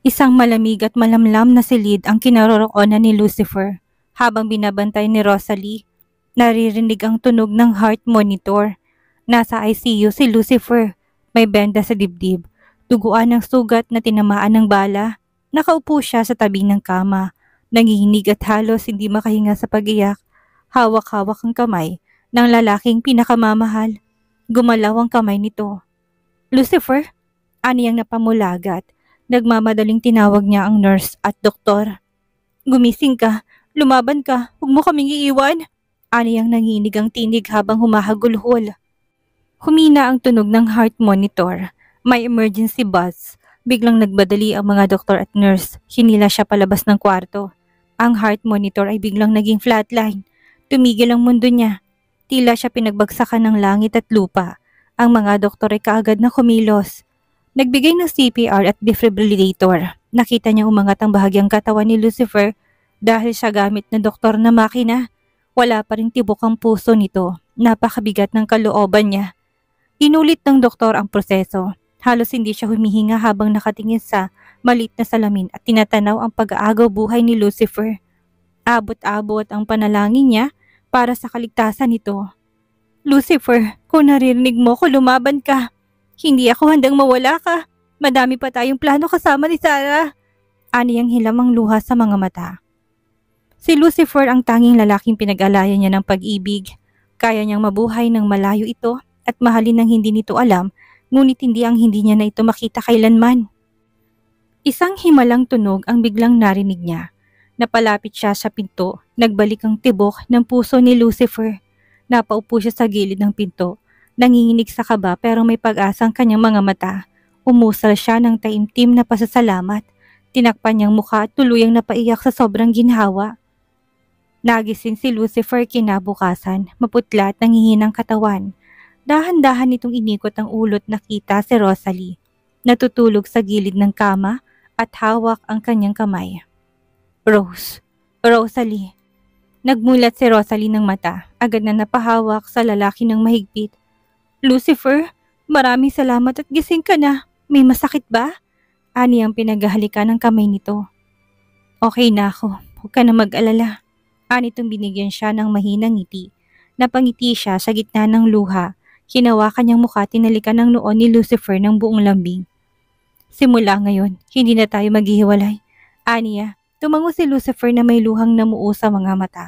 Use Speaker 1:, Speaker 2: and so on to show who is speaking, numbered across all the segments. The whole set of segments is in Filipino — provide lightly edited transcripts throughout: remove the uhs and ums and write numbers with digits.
Speaker 1: Isang malamig at malamlam na silid ang kinaroroonan ni Lucifer. Habang binabantay ni Rosalie, naririnig ang tunog ng heart monitor. Nasa ICU si Lucifer. May benda sa dibdib. Duguan ng sugat na tinamaan ng bala. Nakaupo siya sa tabi ng kama. Nanginginig at halos hindi makahinga sa pag-iyak. Hawak-hawak ang kamay ng lalaking pinakamamahal. Gumalaw ang kamay nito. Lucifer? Aniyang napamulagat. Nagmamadaling tinawag niya ang nurse at doktor. Gumising ka, lumaban ka, huwag mo kaming iiwan. Aniyang nanginig ang tinig habang humahagulhol. Humina ang tunog ng heart monitor. May emergency buzz. Biglang nagbadali ang mga doktor at nurse. Hinila siya palabas ng kwarto. Ang heart monitor ay biglang naging flatline. Tumigil ang mundo niya. Tila siya pinagbagsakan ng langit at lupa. Ang mga doktor ay kaagad na kumilos. Nagbigay ng CPR at defibrillator. Nakita niya umangat ang bahagyang katawan ni Lucifer dahil siya gamit na doktor na makina. Wala pa ring tibok ang puso nito. Napakabigat ng kalooban niya. Inulit ng doktor ang proseso. Halos hindi siya humihinga habang nakatingin sa maliit na salamin at tinatanaw ang pag-aagaw buhay ni Lucifer. Abot-abot ang panalangin niya para sa kaligtasan nito. Lucifer, kung naririnig mo ko, lumaban ka. Hindi ako handang mawala ka. Madami pa tayong plano kasama ni Sarah. Aniyang hilam ang luha sa mga mata. Si Lucifer ang tanging lalaking pinag-alayan niya ng pag-ibig. Kaya niyang mabuhay ng malayo ito at mahalin ng hindi nito alam, ngunit hindi ang hindi niya na ito makita kailanman. Isang himalang tunog ang biglang narinig niya. Napalapit siya sa pinto, nagbalik ang tibok ng puso ni Lucifer. Napaupo siya sa gilid ng pinto. Nanginginig sa kaba pero may pag-asa ang kanyang mga mata. Umusal siya ng taimtim na pasasalamat. Tinakpan niyang mukha at tuluyang napaiyak sa sobrang ginhawa. Nagising si Lucifer kinabukasan, maputla at nangihinang katawan. Dahan-dahan nitong inikot ang ulot nakita si Rosalie. Natutulog sa gilid ng kama at hawak ang kanyang kamay. Rosalie. Nagmulat si Rosalie ng mata, agad na napahawak sa lalaki ng mahigpit. Lucifer, maraming salamat at gising ka na. May masakit ba? Ani ang pinaghahalikan ng kamay nito. Okay na ako, huwag ka na mag-alala. Ani itong binigyan siya ng mahinang ngiti. Napangiti siya sa gitna ng luha. Hinawakan niyang mukha, tinalikan ng noon ni Lucifer ng buong lambing. Simula ngayon, hindi na tayo maghihiwalay. Aniya, tumango si Lucifer na may luhang namuo sa mga mata.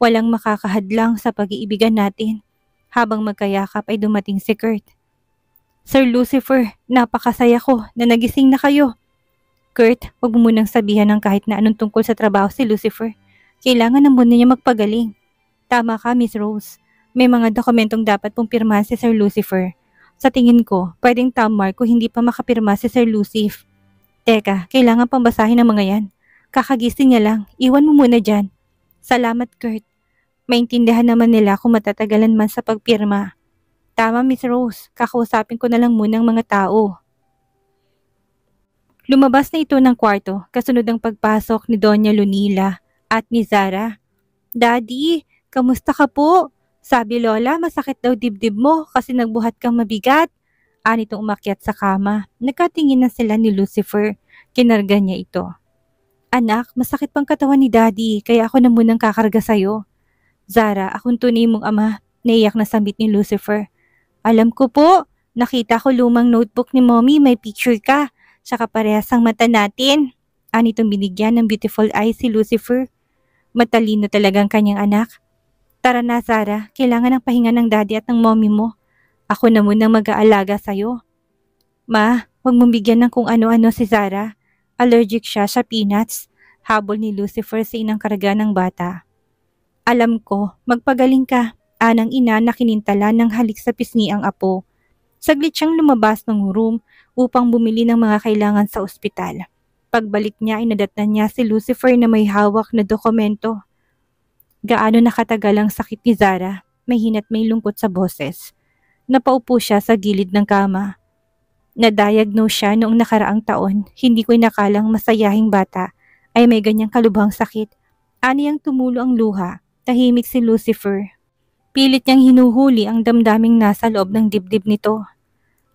Speaker 1: Walang makakahadlang sa pag-iibigan natin. Habang magkayakap ay dumating si Kurt. Sir Lucifer, napakasaya ko na nagising na kayo. Kurt, huwag mo munang sabihan ng kahit na anong tungkol sa trabaho si Lucifer. Kailangan na muna niya magpagaling. Tama ka, Miss Rose. May mga dokumentong dapat pong pirmahan si Sir Lucifer. Sa tingin ko, pwedeng tamar kung hindi pa makapirma si Sir Lucif. Teka, kailangan pang basahin ang mga yan. Kakagising niya lang, iwan mo muna dyan. Salamat, Kurt. Maintindihan naman nila kung matatagalan man sa pagpirma. Tama, Miss Rose. Kakausapin ko na lang muna ang mga tao. Lumabas na ito ng kwarto, kasunod ang pagpasok ni Doña Lunila at ni Zara. Daddy, kamusta ka po? Sabi Lola, masakit daw dibdib mo kasi nagbuhat kang mabigat. Anitong umakyat sa kama. Nagkatingin na sila ni Lucifer. Kinarga niya ito. Anak, masakit pang katawan ni Daddy, kaya ako na munang kakarga sa'yo. Zara, akong tunay mong ama, naiyak na sambit ni Lucifer. Alam ko po, nakita ko lumang notebook ni Mommy, may picture ka, saka parehas ang mata natin. Anitong binigyan ng beautiful eyes si Lucifer. Matalino talagang kanyang anak. Tara na Zara, kailangan ng pahinga ng Daddy at ng Mommy mo. Ako na munang mag-aalaga sa'yo. Ma, huwag mong bigyan ng kung ano-ano si Zara. Allergic siya sa peanuts. Habol ni Lucifer sa inang karga ng bata. Alam ko, magpagaling ka, anang ina na kinintala ng halik sa pisngi ang apo. Saglit siyang lumabas ng room upang bumili ng mga kailangan sa ospital. Pagbalik niya ay nadatnan niya si Lucifer na may hawak na dokumento. Gaano nakatagal ang sakit ni Zara, may hina't may lungkot sa boses. Napaupo siya sa gilid ng kama. Na-diagnose siya noong nakaraang taon, hindi ko inakalang masayahing bata ay may ganyang kalubhang sakit. Aniyang tumulo ang luha. Tahimik si Lucifer. Pilit niyang hinuhuli ang damdaming nasa loob ng dibdib nito.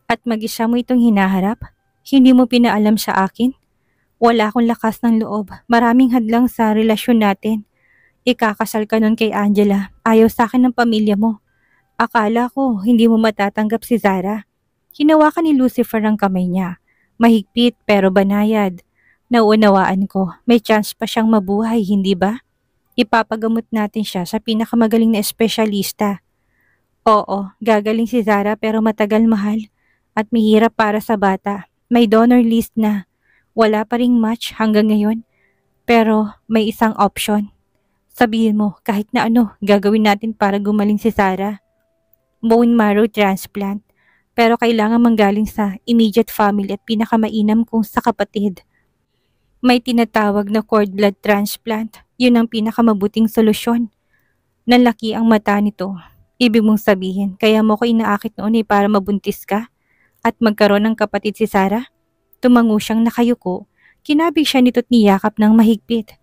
Speaker 1: At mag-isa mo itong hinaharap? Hindi mo pinaalam sa akin? Wala akong lakas ng loob. Maraming hadlang sa relasyon natin. Ikakasal ka nun kay Angela. Ayaw sa akin ng pamilya mo. Akala ko hindi mo matatanggap si Zara. Hinawakan ni Lucifer ang kamay niya. Mahigpit pero banayad. Nauunawaan ko, may chance pa siyang mabuhay, hindi ba? Ipapagamot natin siya sa pinakamagaling na espesyalista. Oo, gagaling si Zara pero matagal mahal. At mahirap para sa bata. May donor list na. Wala pa ring match hanggang ngayon. Pero may isang option. Sabihin mo, kahit na ano, gagawin natin para gumaling si Zara. Bone marrow transplant. Pero kailangan manggaling sa immediate family at pinakamainam kung sa kapatid. May tinatawag na cord blood transplant. Yun ang pinakamabuting solusyon. Nalaki ang mata nito. Ibig mong sabihin, kaya mo ko inaakit noon para mabuntis ka at magkaroon ng kapatid si Zara? Tumango siyang nakayuko. Kinabig siya nito't niyakap ng mahigpit.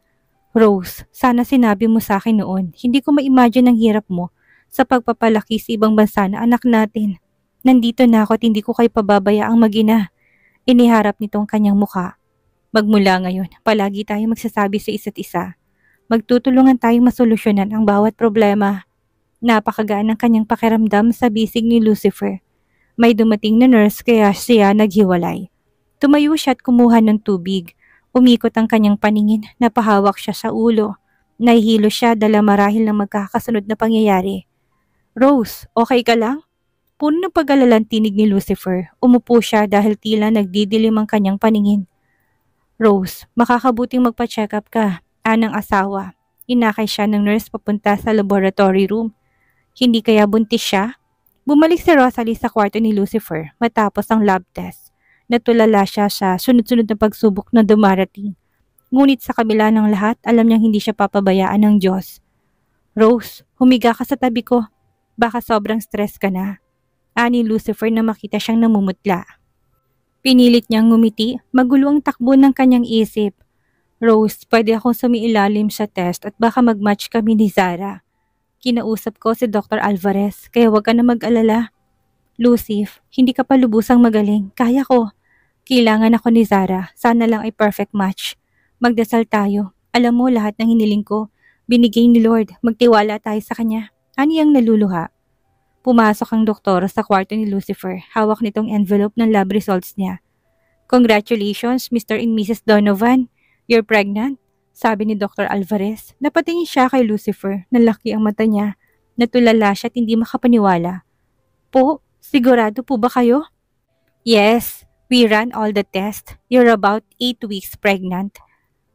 Speaker 1: Rose, sana sinabi mo sa akin noon. Hindi ko ma-imagine ang hirap mo sa pagpapalaki sa ibang bansa na anak natin. Nandito na ako at hindi ko kayo pababayaang mag-ina. Iniharap nitong kanyang muka. Magmula ngayon, palagi tayong magsasabi sa isa't isa. Magtutulungan tayong masolusyonan ang bawat problema. Napakagaan ng kanyang pakiramdam sa bisig ni Lucifer. May dumating na nurse kaya siya naghiwalay. Tumayo siya at kumuha ng tubig. Umikot ang kanyang paningin, napahawak siya sa ulo. Nahihilo siya dala marahil ng magkakasunod na pangyayari. Rose, okay ka lang? Puno ng pag-alalang tinig ni Lucifer. Umupo siya dahil tila nagdidilim ang kanyang paningin. Rose, makakabuting magpa-check up ka. Anang asawa. Inakay siya ng nurse papunta sa laboratory room. Hindi kaya buntis siya? Bumalik si Rosalie sa kwarto ni Lucifer matapos ang lab test. Natulala siya sa sunod-sunod na pagsubok na dumarating. Ngunit sa kabila ng lahat, alam niyang hindi siya papabayaan ng Diyos. Rose, humiga ka sa tabi ko. Baka sobrang stress ka na. Ani Lucifer na makita siyang namumutla. Pinilit niyang ngumiti, magulo ang takbo ng kanyang isip. Rose, pwede akong sumiilalim sa test at baka mag-match kami ni Zara. Kinausap ko si Dr. Alvarez, kaya huwag ka na mag-alala. Lucif, hindi ka pa lubusang magaling, kaya ko. Kailangan ako ni Zara, sana lang ay perfect match. Magdasal tayo, alam mo lahat ng hiniling ko. Binigay ni Lord, magtiwala tayo sa kanya. Ani ang naluluha? Pumasok ang doktor sa kwarto ni Lucifer, hawak nitong envelope ng lab results niya. Congratulations, Mr. and Mrs. Donovan. You're pregnant, sabi ni Dr. Alvarez. Napatingin siya kay Lucifer, nalaki ang mata niya. Natulala siya at hindi makapaniwala. Po, sigurado po ba kayo? Yes, we ran all the tests. You're about 8 weeks pregnant.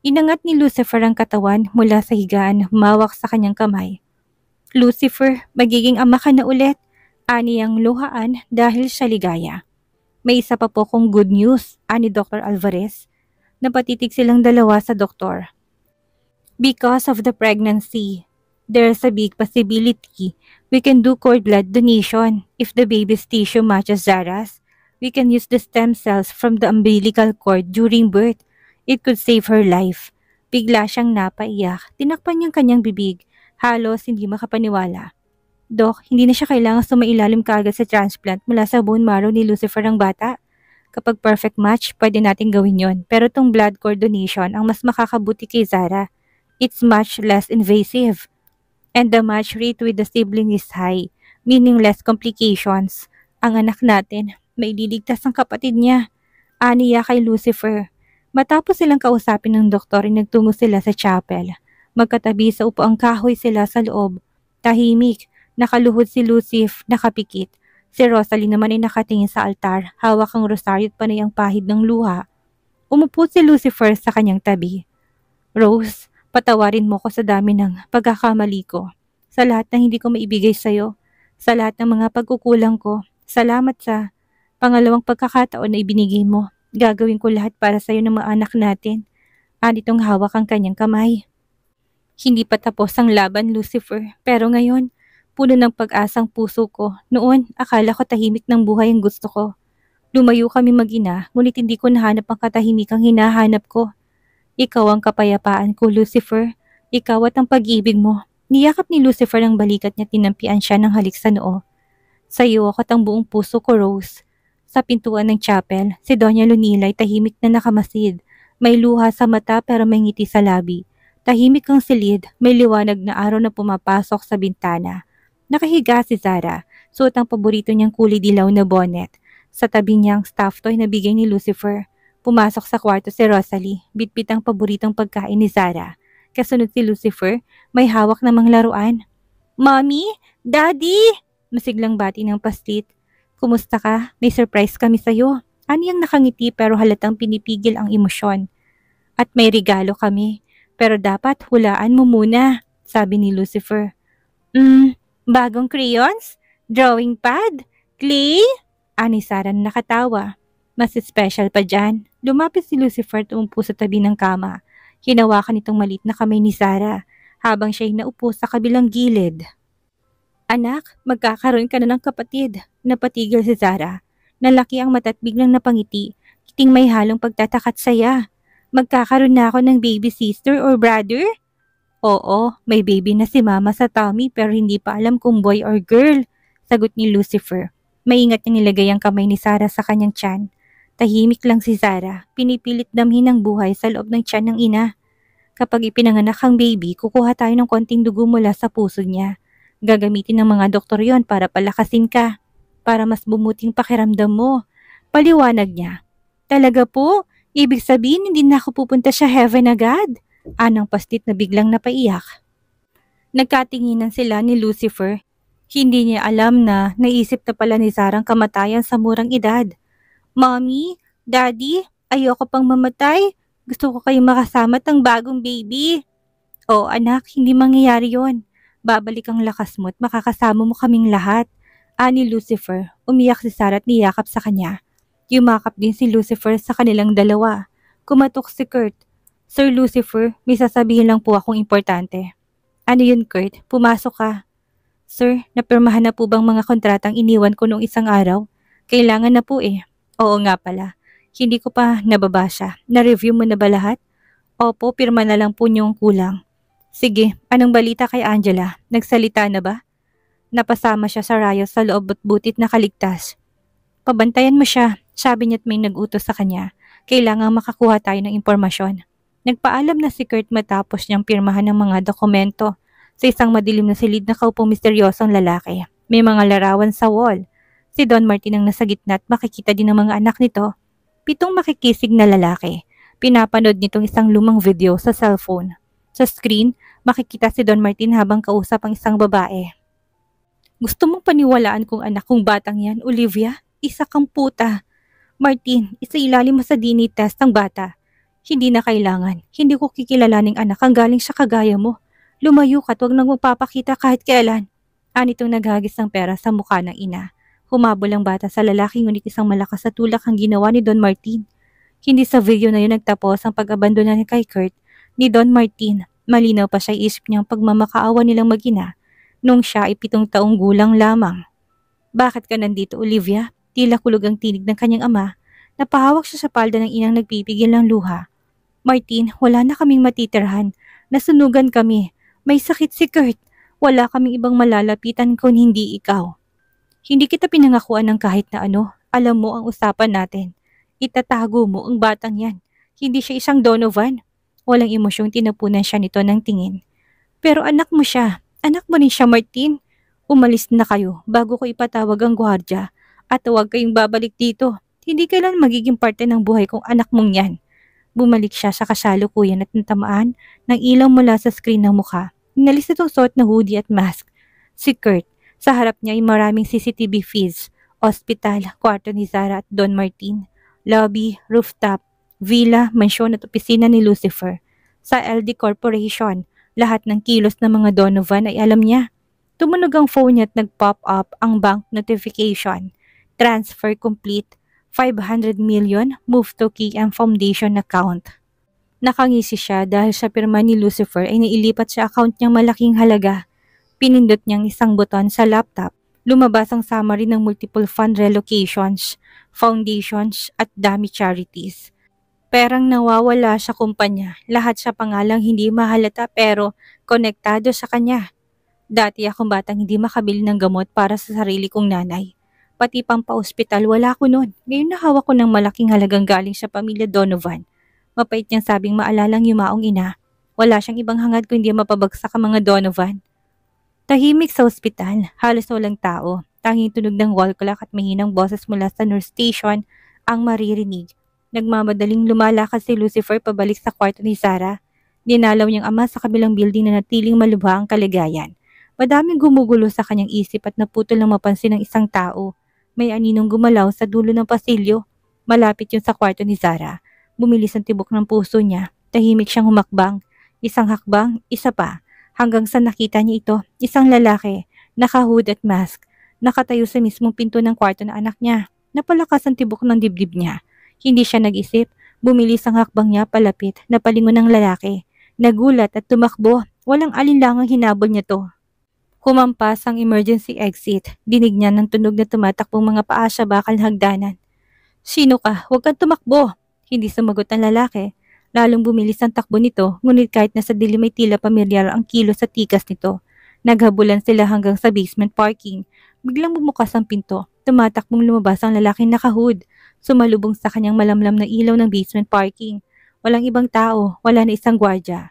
Speaker 1: Inangat ni Lucifer ang katawan mula sa higaan, humawak sa kanyang kamay. Lucifer, magiging ama ka na ulit. Ani ang luhaan dahil sa ligaya. May isa pa po kong good news, ani Dr. Alvarez. Napatitig silang dalawa sa doktor. Because of the pregnancy, there's a big possibility we can do cord blood donation. If the baby's tissue matches Zara's, we can use the stem cells from the umbilical cord during birth. It could save her life. Bigla siyang napaiyak. Tinakpan niyang kanyang bibig. Halos hindi makapaniwala. Dok, hindi na siya kailangang sumailalim kaagad sa transplant mula sa bone marrow ni Lucifer ang bata. Kapag perfect match, pwede natin gawin yon. Pero tong blood cord donation ang mas makakabuti kay Zara. It's much less invasive. And the match rate with the sibling is high, meaning less complications. Ang anak natin, may liligtas ang kapatid niya. Aniya kay Lucifer. Matapos silang kausapin ng doktor, nagtungo sila sa chapel. Magkatabi sa upuang kahoy sila sa loob. Tahimik, nakaluhod si Lucif, nakapikit. Si Rosalie naman ay nakatingin sa altar, hawak ang rosaryo at panay ang pahid ng luha. Umupo si Lucifer sa kanyang tabi. Rose, patawarin mo ko sa dami ng pagkakamali ko. Sa lahat ng hindi ko maibigay sa'yo. Sa lahat ng mga pagkukulang ko. Salamat sa pangalawang pagkakataon na ibinigay mo. Gagawin ko lahat para sa'yo ng mga anak natin. Anitong hawak ang kanyang kamay. Hindi pa tapos ang laban, Lucifer. Pero ngayon, puno ng pag-asang puso ko. Noon, akala ko tahimik ng buhay ang gusto ko. Lumayo kami mag-ina, ngunit hindi ko nahanap ang katahimikang hinahanap ko. Ikaw ang kapayapaan ko, Lucifer. Ikaw at ang pag-ibig mo. Niyakap ni Lucifer ang balikat niya, tinampian siya ng halik sa noo. Sa iyo ako at ang buong puso ko, Rose. Sa pintuan ng chapel, si Doña Lunila ay tahimik na nakamasid. May luha sa mata pero may ngiti sa labi. Tahimik ang silid, may liwanag na araw na pumapasok sa bintana. Nakahiga si Zara, suot ang paborito niyang kulay dilaw na bonnet. Sa tabi niyang stuffed toy na bigay ni Lucifer. Pumasok sa kwarto si Rosalie, bitbit ang paboritong pagkain ni Zara. Kasunod si Lucifer, may hawak namang laruan. "Mommy! Daddy!" Masiglang bati ng pastit. "Kumusta ka? May surprise kami sa'yo." Aniyang nakangiti pero halatang pinipigil ang emosyon. "At may regalo kami. Pero dapat hulaan mo muna," sabi ni Lucifer. Bagong crayons? Drawing pad? Clay?" Ani Sarah na nakatawa. "Mas special pa dyan." Lumapit si Lucifer at umupo sa tabi ng kama. Hinawakan itong maliit na kamay ni Sarah habang siya'y naupo sa kabilang gilid. "Anak, magkakaroon ka na ng kapatid." Napatigil si Sarah. Nalaki ang mata at biglang napangiti. Kiting may halong pagtataka at saya. "Magkakaroon na ako ng baby sister or brother?" "Oo, may baby na si mama sa tummy pero hindi pa alam kung boy or girl," sagot ni Lucifer. Maingat niyang nilagay ang kamay ni Sarah sa kanyang tiyan. Tahimik lang si Sarah, pinipilit damhin ang buhay sa loob ng tiyan ng ina. Kapag ipinanganak ang baby, kukuha tayo ng konting dugo mula sa puso niya. Gagamitin ng mga doktor yon para palakasin ka, para mas bumuting pakiramdam mo. Paliwanag niya. "Talaga po? Ibig sabihin hindi na ako pupunta sa heaven agad?" Anang pastit na biglang napaiyak. Nagkatinginan sila ni Lucifer. Hindi niya alam na naisip na pala ni Sarah ang kamatayan sa murang edad. "Mommy, Daddy, ayoko pang mamatay. Gusto ko kayong makasama at ang bagong baby." "Oh anak, hindi mangyayari yon. Babalik ang lakas mo at makakasama mo kaming lahat," ani Lucifer. Umiyak si Sarah at niyakap sa kanya. Yumakap din si Lucifer sa kanilang dalawa. Kumatok si Kurt. "Sir Lucifer, may sasabihin lang po akong importante." "Ano yun, Kurt? Pumasok ka." "Sir, napirmahan na po bang mga kontratang iniwan ko noong isang araw? Kailangan na po eh." "Oo nga pala. Hindi ko pa nababasa. Na-review mo na ba lahat?" "Opo, pirma na lang po niyong kulang." "Sige, anong balita kay Angela? Nagsalita na ba?" "Napasama siya sa riot sa loob at butit nakaligtas." "Pabantayan mo siya," sabi niya't may nag-utos sa kanya. "Kailangang makakuha tayo ng impormasyon." Nagpaalam na si Kurt matapos niyang pirmahan ng mga dokumento. Sa isang madilim na silid na kaupong misteryosong lalaki. May mga larawan sa wall. Si Don Martin ang nasa gitna at makikita din ng mga anak nito. 7 makikisig na lalaki. Pinapanood nitong isang lumang video sa cellphone. Sa screen, makikita si Don Martin habang kausap ang isang babae. "Gusto mong paniwalaan kong anak kong batang yan, Olivia? Isa kang puta. Martin, isailalim mo sa DNA test ang bata." "Hindi na kailangan. Hindi ko kikilalaning anak ang galing sa kagaya mo. Lumayo ka at huwag nang magpapakita kahit kailan." Anitong naghagis ng pera sa mukha ng ina. Humabol ang bata sa lalaki ngunit isang malakas na tulak ang ginawa ni Don Martin. Hindi sa video na yun nagtapos ang pag-abandona ni kay Kurt ni Don Martin. Malinaw pa siya isip niyang pagmamakaawa nilang mag-ina nung siya ay 7 taong gulang lamang. "Bakit ka nandito, Olivia?" Tila kulog ang tinig ng kanyang ama. Napahawak siya sa palda ng inang nagpipigil ng luha. "Martin, wala na kaming matitirhan. Nasunugan kami. May sakit si Kurt. Wala kaming ibang malalapitan kung hindi ikaw. Hindi kita pinangakuan ng kahit na ano. Alam mo ang usapan natin. Itatago mo ang batang yan. Hindi siya isang Donovan." Walang emosyong tinapunan siya nito ng tingin. "Pero anak mo siya. Anak mo rin siya, Martin. Umalis na kayo bago ko ipatawag ang gwardya at huwag kayong babalik dito. Hindi kailan magiging parte ng buhay kong anak mong yan." Bumalik siya sa kasalukuyan at natamaan ng ilaw mula sa screen ng mukha. Inalis itong suot na hoodie at mask. Si Kurt. Sa harap niya ay maraming CCTV feeds. Ospital, kwarto ni Zara at Don Martin. Lobby, rooftop, villa, mansyon at opisina ni Lucifer. Sa LD Corporation, lahat ng kilos ng mga Donovan ay alam niya. Tumunog ang phone niya at nag-pop up ang bank notification. Transfer complete. 500 million move to KM Foundation account. Nakangisi siya dahil sa pirma ni Lucifer ay nailipat sa account niyang malaking halaga. Pinindot niyang isang buton sa laptop. Lumabas ang summary ng multiple fund relocations, foundations at dami charities. Perang nawawala sa kumpanya, lahat sa pangalang hindi mahalata pero konektado sa kanya. Dati akong batang hindi makabili ng gamot para sa sarili kong nanay. Pati pang pa-ospital wala ko noon. Ngayon nahawak ko ng malaking halagang galing sa pamilya Donovan. Mapait niyang sabing maalalang yumaong ina. Wala siyang ibang hangad kundi mapabagsak ang mga Donovan. Tahimik sa ospital, halos walang tao. Tanging tunog ng wall clock at mahinang boses mula sa nurse station ang maririnig. Nagmamadaling lumalakad si Lucifer pabalik sa kwarto ni Sarah. Dinalaw niyang ama sa kabilang building na natiling malubha ang kaligayan. Madaming gumugulo sa kanyang isip at naputol ng mapansin ng isang tao. May aninong gumalaw sa dulo ng pasilyo. Malapit yun sa kwarto ni Sarah. Bumilis ang tibok ng puso niya. Tahimik siyang humakbang. Isang hakbang, isa pa. Hanggang sa nakita niya ito, isang lalaki, naka-hood at mask, nakatayo sa mismong pinto ng kwarto ng anak niya. Napalakas ang tibok ng dibdib niya. Hindi siya nag-isip, bumilis ang hakbang niya palapit, napalingon ng lalaki. Nagulat at tumakbo, walang alinlangang hinabol niya to. Humampas ang emergency exit, dinig niya ng tunog na tumatakbong mga paa sa bakal na hagdanan. "Sino ka? Huwag kang tumakbo!" Hindi sumagot ang lalaki. Lalong bumilis ang takbo nito, ngunit kahit nasa dilim ay tila pamilyar ang kilos sa tikas nito. Naghabulan sila hanggang sa basement parking. Biglang bumukas ang pinto. Tumatakbong lumabas ang lalaking naka-hood. Sumalubong sa kanyang malamlam na ilaw ng basement parking. Walang ibang tao, wala na isang gwardya.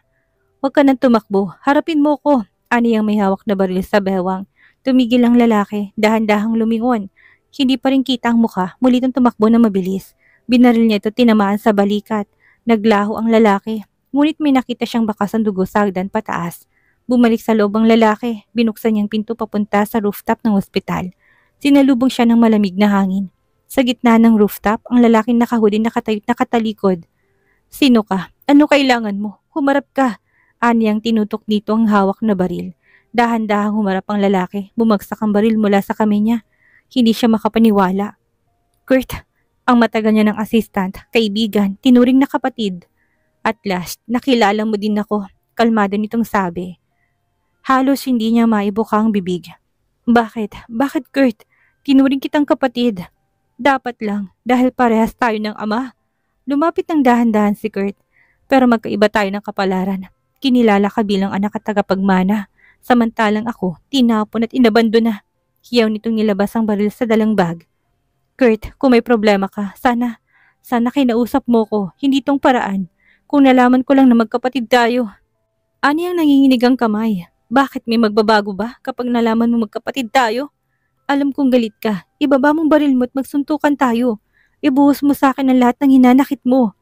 Speaker 1: "Huwag ka nang tumakbo, harapin mo ko," ani ang may hawak na baril sa bewang. Tumigil ang lalaki, dahan-dahang lumingon. Hindi pa rin kita ang mukha, muli itong tumakbo na mabilis. Binaril niya ito tinamaan sa balikat. Naglaho ang lalaki, ngunit may nakita siyang bakas ng dugo sa hagdan pataas. Bumalik sa loob ang lalaki, binuksan niyang pinto papunta sa rooftop ng ospital. Sinalubong siya ng malamig na hangin. Sa gitna ng rooftop, ang lalaking nakahudi nakatayot nakatalikod. "Sino ka? Ano kailangan mo? Humarap ka!" Ani ang tinutok dito ang hawak na baril. Dahan-dahang humarap ang lalaki, bumagsak ang baril mula sa kamay niya. Hindi siya makapaniwala. "Kurt!" Ang matagal niya ng assistant, kaibigan, tinuring na kapatid. "At last, nakilala mo din ako," kalmado nitong sabi. Halos hindi niya maibuka ang bibig. Bakit? Bakit, Kurt? Tinuring kitang kapatid." "Dapat lang, dahil parehas tayo ng ama." Lumapit ng dahan-dahan si Kurt. "Pero magkaiba tayo ng kapalaran. Kinilala ka bilang anak at tagapagmana. Samantalang ako, tinapon at inabando na." Hiyaw nitong nilabas ang baril sa dalang bag. "Kurt, kung may problema ka, sana kinausap mo ko, hindi tong paraan. Kung nalaman ko lang na magkapatid tayo." Ani ang nanginginig ang kamay. "Bakit may magbabago ba kapag nalaman mo magkapatid tayo? Alam kong galit ka, ibaba mong baril mo at magsuntukan tayo. Ibuhos mo sa akin ang lahat ng hinanakit mo."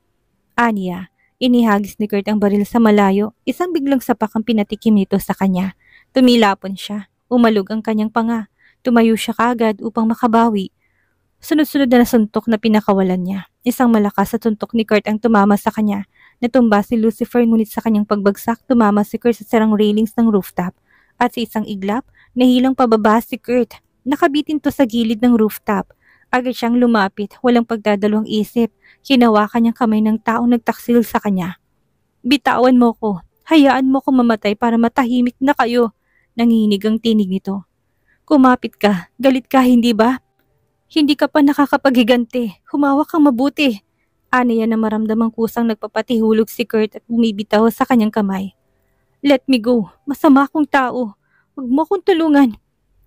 Speaker 1: Aniya, inihagis ni Kurt ang baril sa malayo, isang biglang sapak ang pinatikim nito sa kanya. Tumilapon siya, umalog ang kanyang panga. Tumayo siya kaagad upang makabawi. Sunod-sunod na nasuntok na pinakawalan niya. Isang malakas sa suntok ni Kurt ang tumama sa kanya. Natumba si Lucifer ngunit sa kanyang pagbagsak, tumama si Kurt sa sarang railings ng rooftop. At sa isang iglap, nahilang pababa si Kurt. Nakabitin to sa gilid ng rooftop. Agad siyang lumapit, walang pagdadalawang isip. Hinawakan niyang kamay ng taong nagtaksil sa kanya. "Bitawan mo ko. Hayaan mo ko mamatay para matahimik na kayo." Nanginig ang tinig nito. "Kumapit ka. Galit ka, hindi ba? Hindi ka pa nakakapaghiganti. Humawak kang mabuti." Aniya na maramdamang kusang nagpapatihulog si Kurt at bumibitaw sa kanyang kamay. "Let me go. Masama akong tao. Huwag mo akong tulungan.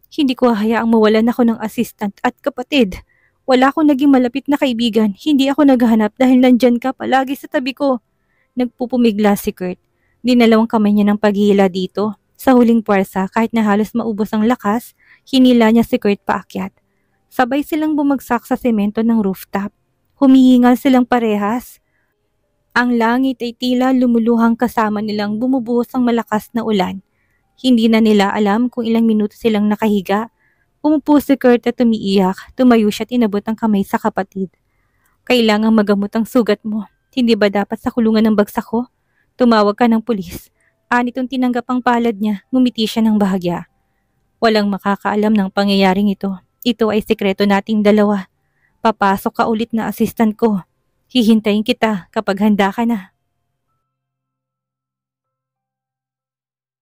Speaker 1: Hindi ko hahayaang mawalan ako ng assistant at kapatid. Wala akong naging malapit na kaibigan. Hindi ako naghahanap dahil nandyan ka palagi sa tabi ko." Nagpupumigla si Kurt. Dinalawang kamay niya ng paghihila dito. Sa huling puwersa, kahit na halos maubos ang lakas, hinila niya si Kurt paakyat. Sabay silang bumagsak sa semento ng rooftop. Humihingal silang parehas. Ang langit ay tila lumuluhang kasama nilang bumubuhos ang malakas na ulan. Hindi na nila alam kung ilang minuto silang nakahiga. Umupo si Kurt at umiiyak. Tumayo siya at inabot ang kamay sa kapatid. "Kailangang magamot ang sugat mo. Hindi ba dapat sa kulungan ng bagsak ko? Tumawag ka ng pulis." Anitong tinanggap ang palad niya, ngumiti siya ng bahagya. "Walang makakaalam ng pangyayaring ito. Ito ay sikreto nating dalawa. Papasok ka ulit na assistant ko. Hihintayin kita kapag handa ka na."